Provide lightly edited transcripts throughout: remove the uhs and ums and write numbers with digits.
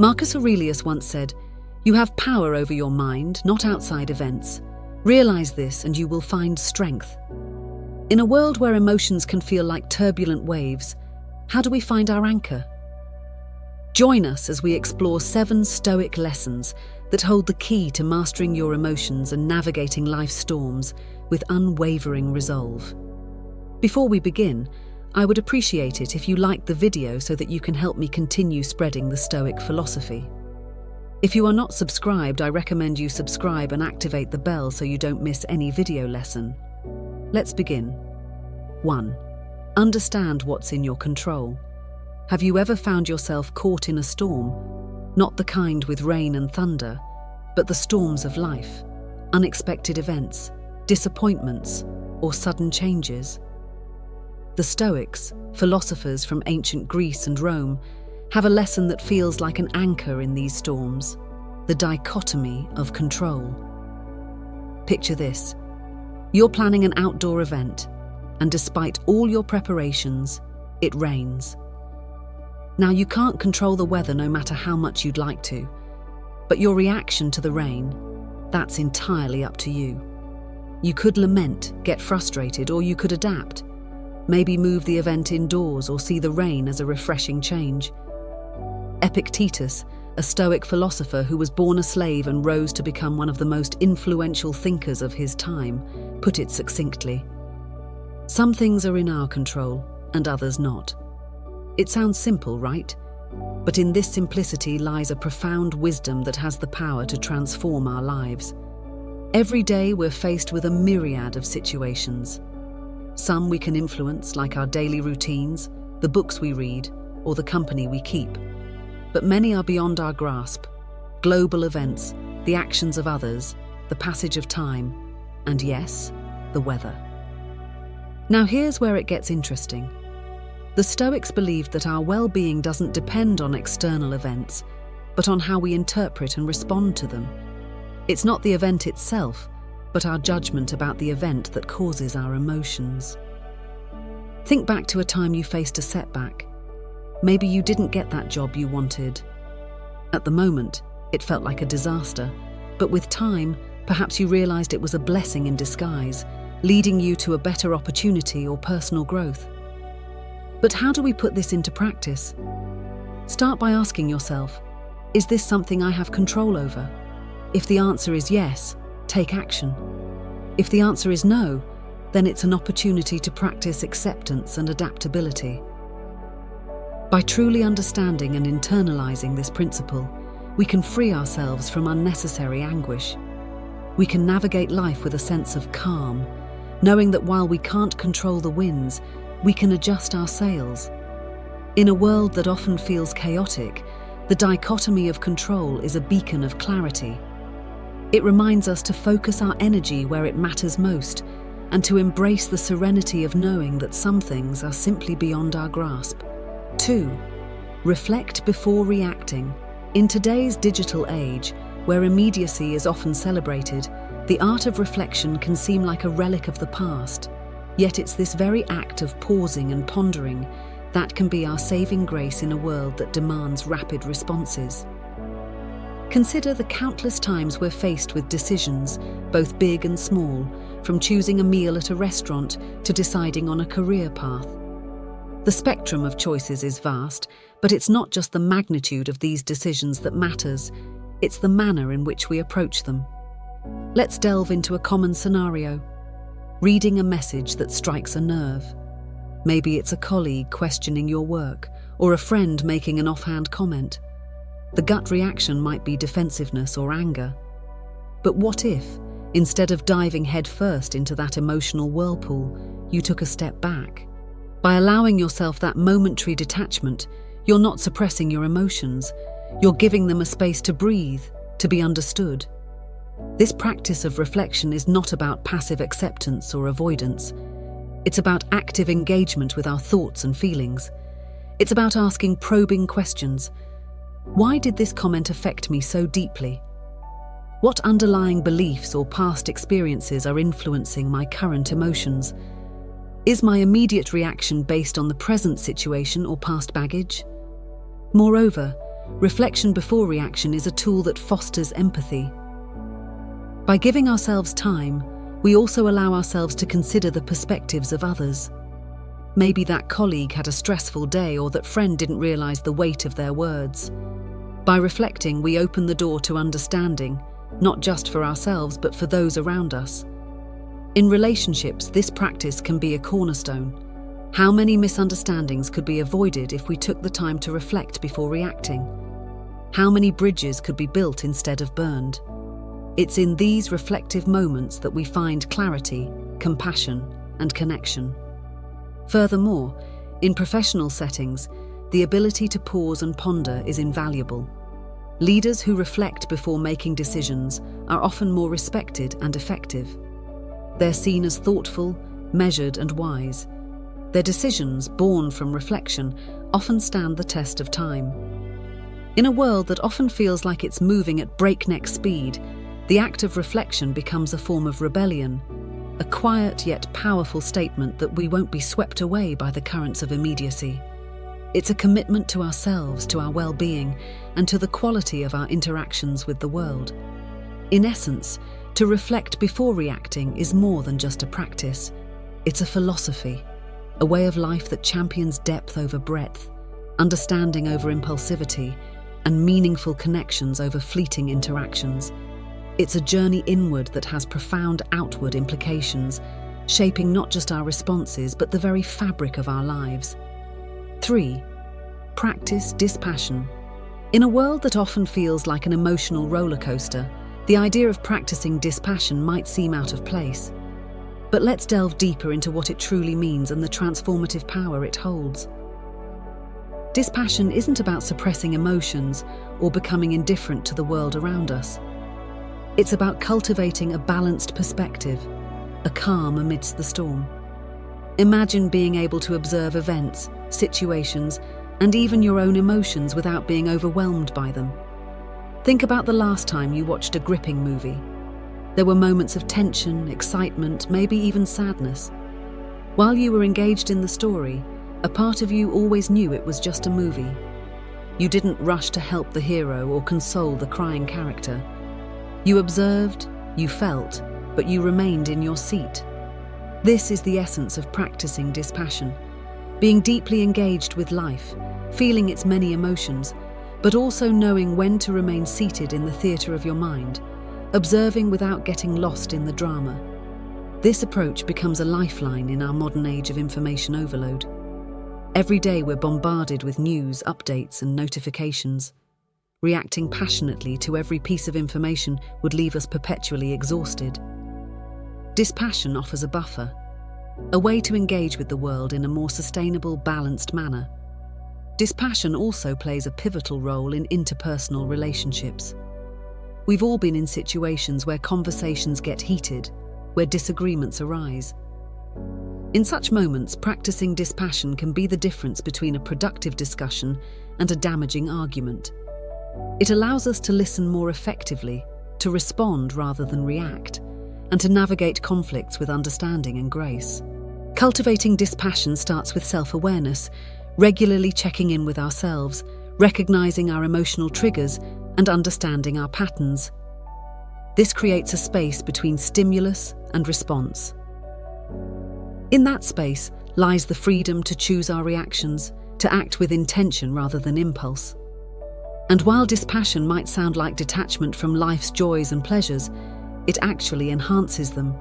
Marcus Aurelius once said, "You have power over your mind, not outside events. Realize this and you will find strength." In a world where emotions can feel like turbulent waves, how do we find our anchor? Join us as we explore 7 Stoic lessons that hold the key to mastering your emotions and navigating life's storms with unwavering resolve. Before we begin, I would appreciate it if you liked the video so that you can help me continue spreading the Stoic philosophy. If you are not subscribed, I recommend you subscribe and activate the bell so you don't miss any video lesson. Let's begin. 1. Understand what's in your control. Have you ever found yourself caught in a storm? Not the kind with rain and thunder, but the storms of life, unexpected events, disappointments, or sudden changes. The Stoics, philosophers from ancient Greece and Rome, have a lesson that feels like an anchor in these storms: the dichotomy of control. Picture this. You're planning an outdoor event, and despite all your preparations, it rains. Now, you can't control the weather no matter how much you'd like to, but your reaction to the rain, that's entirely up to you. You could lament, get frustrated, or you could adapt. Maybe move the event indoors or see the rain as a refreshing change. Epictetus, a Stoic philosopher who was born a slave and rose to become one of the most influential thinkers of his time, put it succinctly: "Some things are in our control and others not." It sounds simple, right? But in this simplicity lies a profound wisdom that has the power to transform our lives. Every day we're faced with a myriad of situations. Some we can influence, like our daily routines, the books we read, or the company we keep. But many are beyond our grasp: global events, the actions of others, the passage of time, and yes, the weather. Now here's where it gets interesting. The Stoics believed that our well-being doesn't depend on external events, but on how we interpret and respond to them. It's not the event itself, but our judgment about the event that causes our emotions. Think back to a time you faced a setback. Maybe you didn't get that job you wanted. At the moment, it felt like a disaster, but with time, perhaps you realized it was a blessing in disguise, leading you to a better opportunity or personal growth. But how do we put this into practice? Start by asking yourself, is this something I have control over? If the answer is yes, take action. If the answer is no, then it's an opportunity to practice acceptance and adaptability. By truly understanding and internalizing this principle, we can free ourselves from unnecessary anguish. We can navigate life with a sense of calm, knowing that while we can't control the winds, we can adjust our sails. In a world that often feels chaotic, the dichotomy of control is a beacon of clarity. It reminds us to focus our energy where it matters most and to embrace the serenity of knowing that some things are simply beyond our grasp. 2. Reflect before reacting. In today's digital age, where immediacy is often celebrated, the art of reflection can seem like a relic of the past. Yet it's this very act of pausing and pondering that can be our saving grace in a world that demands rapid responses. Consider the countless times we're faced with decisions, both big and small, from choosing a meal at a restaurant to deciding on a career path. The spectrum of choices is vast, but it's not just the magnitude of these decisions that matters, it's the manner in which we approach them. Let's delve into a common scenario. Reading a message that strikes a nerve. Maybe it's a colleague questioning your work, or a friend making an offhand comment. The gut reaction might be defensiveness or anger. But what if, instead of diving headfirst into that emotional whirlpool, you took a step back? By allowing yourself that momentary detachment, you're not suppressing your emotions, you're giving them a space to breathe, to be understood. This practice of reflection is not about passive acceptance or avoidance. It's about active engagement with our thoughts and feelings. It's about asking probing questions. Why did this comment affect me so deeply? What underlying beliefs or past experiences are influencing my current emotions? Is my immediate reaction based on the present situation or past baggage? Moreover, reflection before reaction is a tool that fosters empathy. By giving ourselves time, we also allow ourselves to consider the perspectives of others. Maybe that colleague had a stressful day, or that friend didn't realize the weight of their words. By reflecting, we open the door to understanding, not just for ourselves, but for those around us. In relationships, this practice can be a cornerstone. How many misunderstandings could be avoided if we took the time to reflect before reacting? How many bridges could be built instead of burned? It's in these reflective moments that we find clarity, compassion, and connection. Furthermore, in professional settings, the ability to pause and ponder is invaluable. Leaders who reflect before making decisions are often more respected and effective. They're seen as thoughtful, measured, and wise. Their decisions, born from reflection, often stand the test of time. In a world that often feels like it's moving at breakneck speed, the act of reflection becomes a form of rebellion, a quiet yet powerful statement that we won't be swept away by the currents of immediacy. It's a commitment to ourselves, to our well-being, and to the quality of our interactions with the world. In essence, to reflect before reacting is more than just a practice. It's a philosophy, a way of life that champions depth over breadth, understanding over impulsivity, and meaningful connections over fleeting interactions. It's a journey inward that has profound outward implications, shaping not just our responses, but the very fabric of our lives. 3. Practice dispassion. In a world that often feels like an emotional roller coaster, the idea of practicing dispassion might seem out of place. But let's delve deeper into what it truly means and the transformative power it holds. Dispassion isn't about suppressing emotions or becoming indifferent to the world around us. It's about cultivating a balanced perspective, a calm amidst the storm. Imagine being able to observe events, situations, and even your own emotions without being overwhelmed by them. Think about the last time you watched a gripping movie. There were moments of tension, excitement, maybe even sadness. While you were engaged in the story, a part of you always knew it was just a movie. You didn't rush to help the hero or console the crying character. You observed, you felt, but you remained in your seat. This is the essence of practicing dispassion, being deeply engaged with life, feeling its many emotions, but also knowing when to remain seated in the theatre of your mind, observing without getting lost in the drama. This approach becomes a lifeline in our modern age of information overload. Every day we're bombarded with news, updates, and notifications. Reacting passionately to every piece of information would leave us perpetually exhausted. Dispassion offers a buffer, a way to engage with the world in a more sustainable, balanced manner. Dispassion also plays a pivotal role in interpersonal relationships. We've all been in situations where conversations get heated, where disagreements arise. In such moments, practicing dispassion can be the difference between a productive discussion and a damaging argument. It allows us to listen more effectively, to respond rather than react, and to navigate conflicts with understanding and grace. Cultivating dispassion starts with self-awareness, regularly checking in with ourselves, recognizing our emotional triggers, and understanding our patterns. This creates a space between stimulus and response. In that space lies the freedom to choose our reactions, to act with intention rather than impulse. And while dispassion might sound like detachment from life's joys and pleasures, it actually enhances them.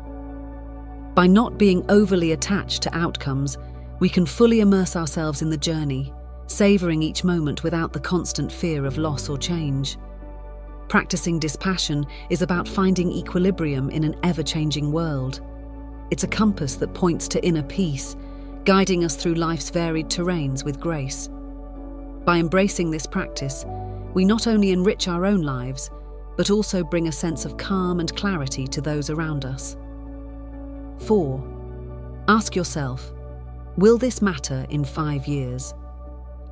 By not being overly attached to outcomes, we can fully immerse ourselves in the journey, savoring each moment without the constant fear of loss or change. Practicing dispassion is about finding equilibrium in an ever-changing world. It's a compass that points to inner peace, guiding us through life's varied terrains with grace. By embracing this practice, we not only enrich our own lives, but also bring a sense of calm and clarity to those around us. 4. Ask yourself, will this matter in 5 years?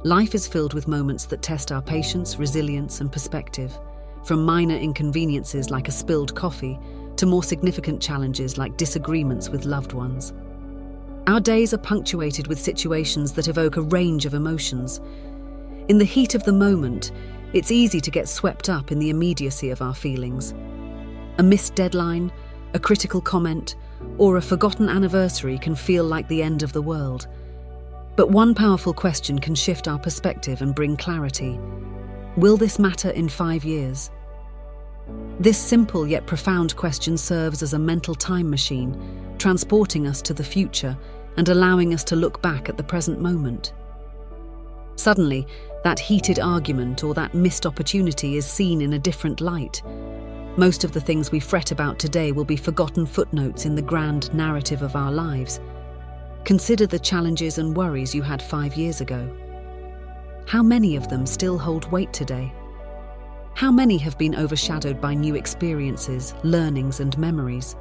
Life is filled with moments that test our patience, resilience, and perspective, from minor inconveniences like a spilled coffee to more significant challenges like disagreements with loved ones. Our days are punctuated with situations that evoke a range of emotions. In the heat of the moment, It's easy to get swept up in the immediacy of our feelings. A missed deadline, a critical comment, or a forgotten anniversary can feel like the end of the world. But one powerful question can shift our perspective and bring clarity. Will this matter in 5 years? This simple yet profound question serves as a mental time machine, transporting us to the future and allowing us to look back at the present moment. Suddenly, that heated argument or that missed opportunity is seen in a different light. Most of the things we fret about today will be forgotten footnotes in the grand narrative of our lives. Consider the challenges and worries you had 5 years ago. How many of them still hold weight today? How many have been overshadowed by new experiences, learnings, and memories?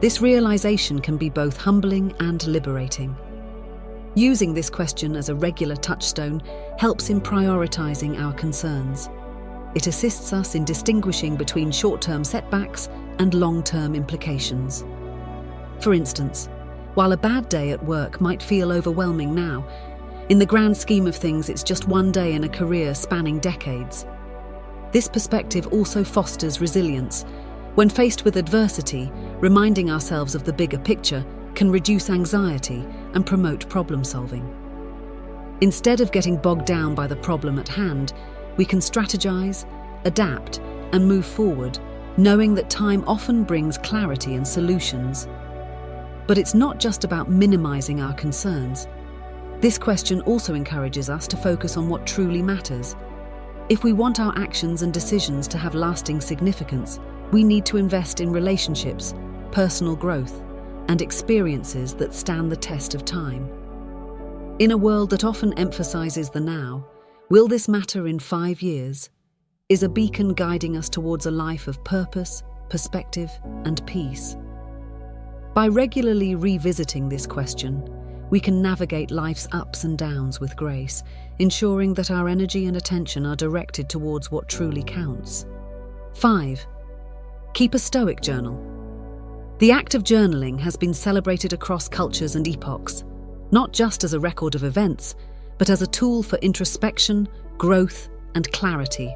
This realization can be both humbling and liberating. Using this question as a regular touchstone helps in prioritizing our concerns. It assists us in distinguishing between short-term setbacks and long-term implications. For instance, while a bad day at work might feel overwhelming now, in the grand scheme of things, it's just one day in a career spanning decades. This perspective also fosters resilience. When faced with adversity, reminding ourselves of the bigger picture can reduce anxiety and promote problem solving. Instead of getting bogged down by the problem at hand, we can strategize, adapt, and move forward, knowing that time often brings clarity and solutions. But it's not just about minimizing our concerns. This question also encourages us to focus on what truly matters. If we want our actions and decisions to have lasting significance, we need to invest in relationships, personal growth, and experiences that stand the test of time. In a world that often emphasizes the now, will this matter in 5 years? Is a beacon guiding us towards a life of purpose, perspective, and peace. By regularly revisiting this question, we can navigate life's ups and downs with grace, ensuring that our energy and attention are directed towards what truly counts. 5. Keep a Stoic journal. The act of journaling has been celebrated across cultures and epochs, not just as a record of events, but as a tool for introspection, growth, and clarity.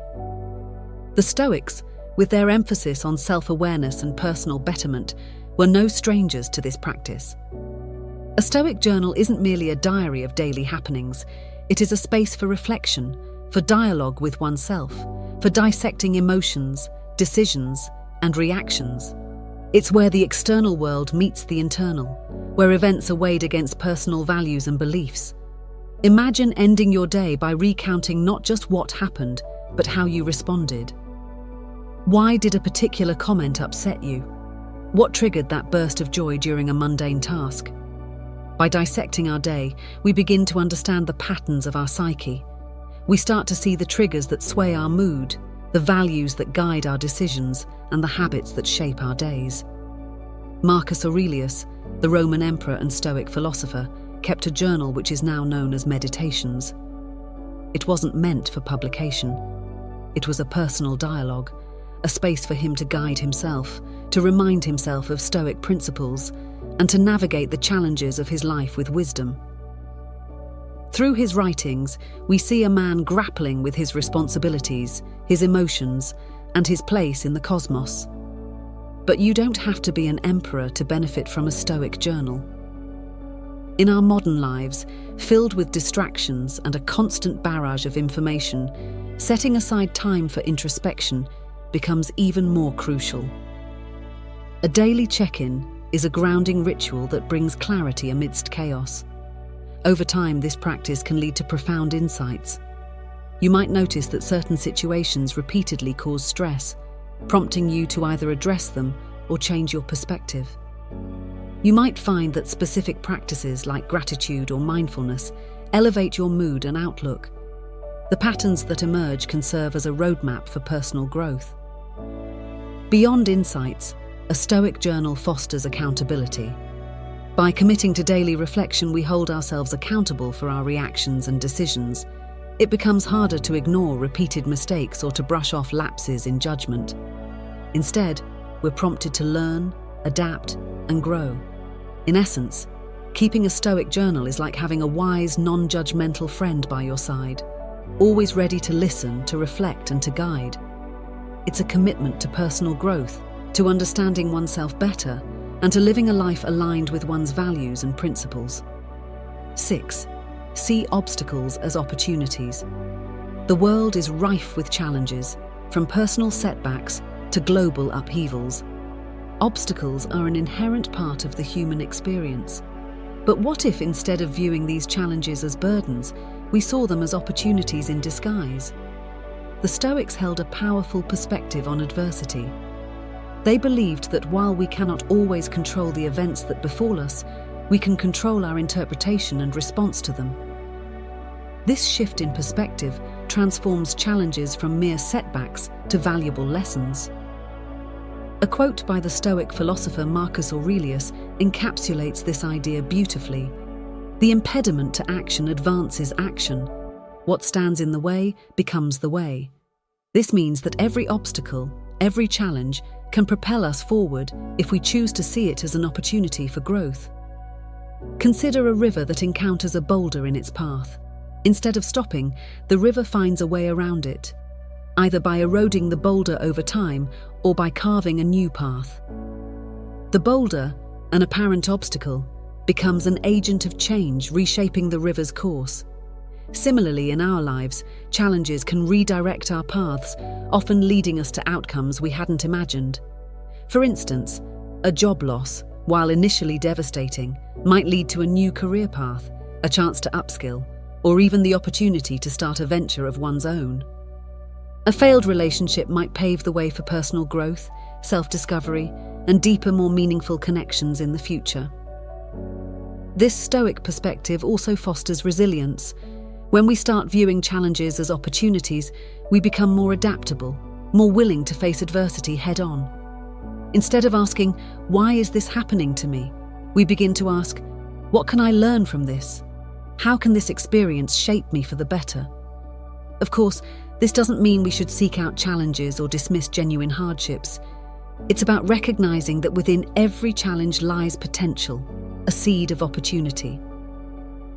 The Stoics, with their emphasis on self-awareness and personal betterment, were no strangers to this practice. A Stoic journal isn't merely a diary of daily happenings. It is a space for reflection, for dialogue with oneself, for dissecting emotions, decisions, and reactions. It's where the external world meets the internal, where events are weighed against personal values and beliefs. Imagine ending your day by recounting not just what happened, but how you responded. Why did a particular comment upset you? What triggered that burst of joy during a mundane task? By dissecting our day, we begin to understand the patterns of our psyche. We start to see the triggers that sway our mood, the values that guide our decisions, and the habits that shape our days. Marcus Aurelius, the Roman emperor and Stoic philosopher, kept a journal which is now known as Meditations. It wasn't meant for publication. It was a personal dialogue, a space for him to guide himself, to remind himself of Stoic principles, and to navigate the challenges of his life with wisdom. Through his writings, we see a man grappling with his responsibilities, his emotions, and his place in the cosmos. But you don't have to be an emperor to benefit from a Stoic journal. In our modern lives, filled with distractions and a constant barrage of information, setting aside time for introspection becomes even more crucial. A daily check-in is a grounding ritual that brings clarity amidst chaos. Over time, this practice can lead to profound insights. You might notice that certain situations repeatedly cause stress, prompting you to either address them or change your perspective. You might find that specific practices like gratitude or mindfulness elevate your mood and outlook. The patterns that emerge can serve as a roadmap for personal growth. Beyond insights, a Stoic journal fosters accountability. By committing to daily reflection, we hold ourselves accountable for our reactions and decisions. It becomes harder to ignore repeated mistakes or to brush off lapses in judgment. Instead, we're prompted to learn, adapt, and grow. In essence, keeping a Stoic journal is like having a wise, non-judgmental friend by your side, always ready to listen, to reflect, and to guide. It's a commitment to personal growth, to understanding oneself better, and to living a life aligned with one's values and principles. 6. See obstacles as opportunities. The world is rife with challenges, from personal setbacks to global upheavals. Obstacles are an inherent part of the human experience. But what if, instead of viewing these challenges as burdens, we saw them as opportunities in disguise? The Stoics held a powerful perspective on adversity. They believed that while we cannot always control the events that befall us, we can control our interpretation and response to them. This shift in perspective transforms challenges from mere setbacks to valuable lessons. A quote by the Stoic philosopher Marcus Aurelius encapsulates this idea beautifully. The impediment to action advances action. What stands in the way becomes the way. This means that every obstacle, every challenge, can propel us forward if we choose to see it as an opportunity for growth. Consider a river that encounters a boulder in its path. Instead of stopping, the river finds a way around it, either by eroding the boulder over time or by carving a new path. The boulder, an apparent obstacle, becomes an agent of change, reshaping the river's course. Similarly, in our lives, challenges can redirect our paths, often leading us to outcomes we hadn't imagined. For instance, a job loss, while initially devastating, might lead to a new career path, a chance to upskill, or even the opportunity to start a venture of one's own. A failed relationship might pave the way for personal growth, self-discovery, and deeper, more meaningful connections in the future. This Stoic perspective also fosters resilience. When we start viewing challenges as opportunities, we become more adaptable, more willing to face adversity head-on. Instead of asking, "Why is this happening to me?" we begin to ask, "What can I learn from this? How can this experience shape me for the better?" Of course, this doesn't mean we should seek out challenges or dismiss genuine hardships. It's about recognizing that within every challenge lies potential, a seed of opportunity.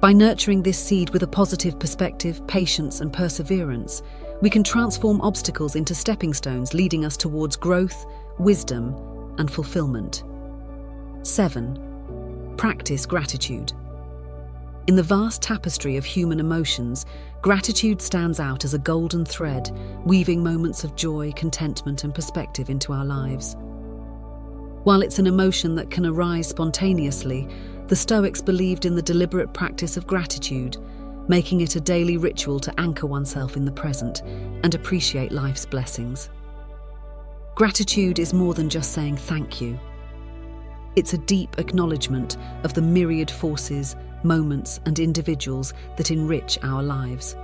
By nurturing this seed with a positive perspective, patience, and perseverance, we can transform obstacles into stepping stones, leading us towards growth, wisdom, and fulfillment. 7. Practice gratitude. In the vast tapestry of human emotions, gratitude stands out as a golden thread, weaving moments of joy, contentment, and perspective into our lives. While it's an emotion that can arise spontaneously, the Stoics believed in the deliberate practice of gratitude, making it a daily ritual to anchor oneself in the present and appreciate life's blessings. Gratitude is more than just saying thank you. It's a deep acknowledgement of the myriad forces, moments, and individuals that enrich our lives.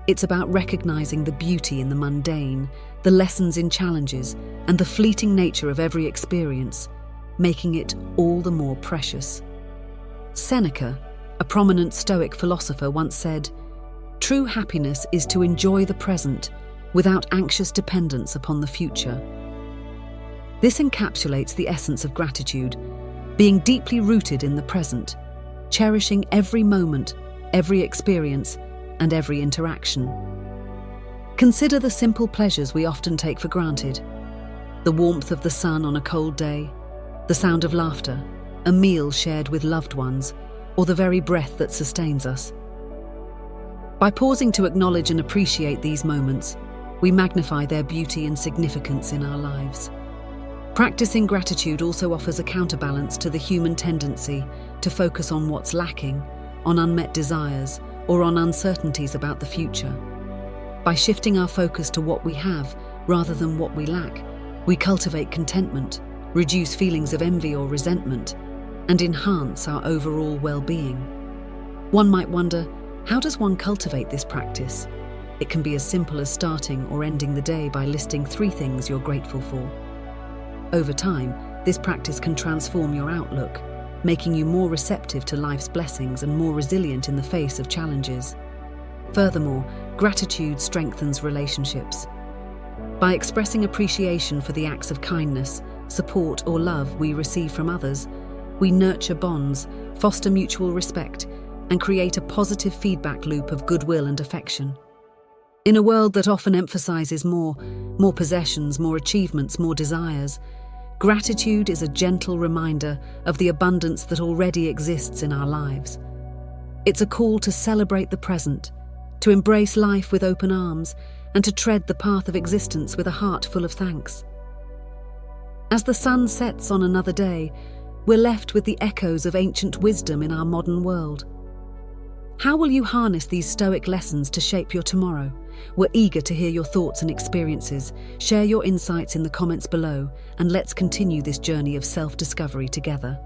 It's about recognizing the beauty in the mundane, the lessons in challenges, and the fleeting nature of every experience, making it all the more precious. Seneca, a prominent Stoic philosopher, once said, "True happiness is to enjoy the present without anxious dependence upon the future." This encapsulates the essence of gratitude, being deeply rooted in the present, cherishing every moment, every experience, and every interaction. Consider the simple pleasures we often take for granted: the warmth of the sun on a cold day, the sound of laughter, a meal shared with loved ones, or the very breath that sustains us. By pausing to acknowledge and appreciate these moments, we magnify their beauty and significance in our lives. Practicing gratitude also offers a counterbalance to the human tendency to focus on what's lacking, on unmet desires, or on uncertainties about the future. By shifting our focus to what we have rather than what we lack, we cultivate contentment, reduce feelings of envy or resentment, and enhance our overall well-being. One might wonder, how does one cultivate this practice? It can be as simple as starting or ending the day by listing 3 things you're grateful for. Over time, this practice can transform your outlook, making you more receptive to life's blessings and more resilient in the face of challenges. Furthermore, gratitude strengthens relationships. By expressing appreciation for the acts of kindness, support, or love we receive from others, we nurture bonds, foster mutual respect, and create a positive feedback loop of goodwill and affection. In a world that often emphasizes more possessions, more achievements, more desires, gratitude is a gentle reminder of the abundance that already exists in our lives. It's a call to celebrate the present, to embrace life with open arms, and to tread the path of existence with a heart full of thanks. As the sun sets on another day, we're left with the echoes of ancient wisdom in our modern world. How will you harness these Stoic lessons to shape your tomorrow? We're eager to hear your thoughts and experiences. Share your insights in the comments below, and let's continue this journey of self-discovery together.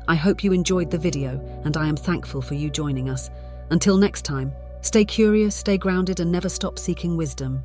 I hope you enjoyed the video, and I am thankful for you joining us. Until next time, stay curious, stay grounded, and never stop seeking wisdom.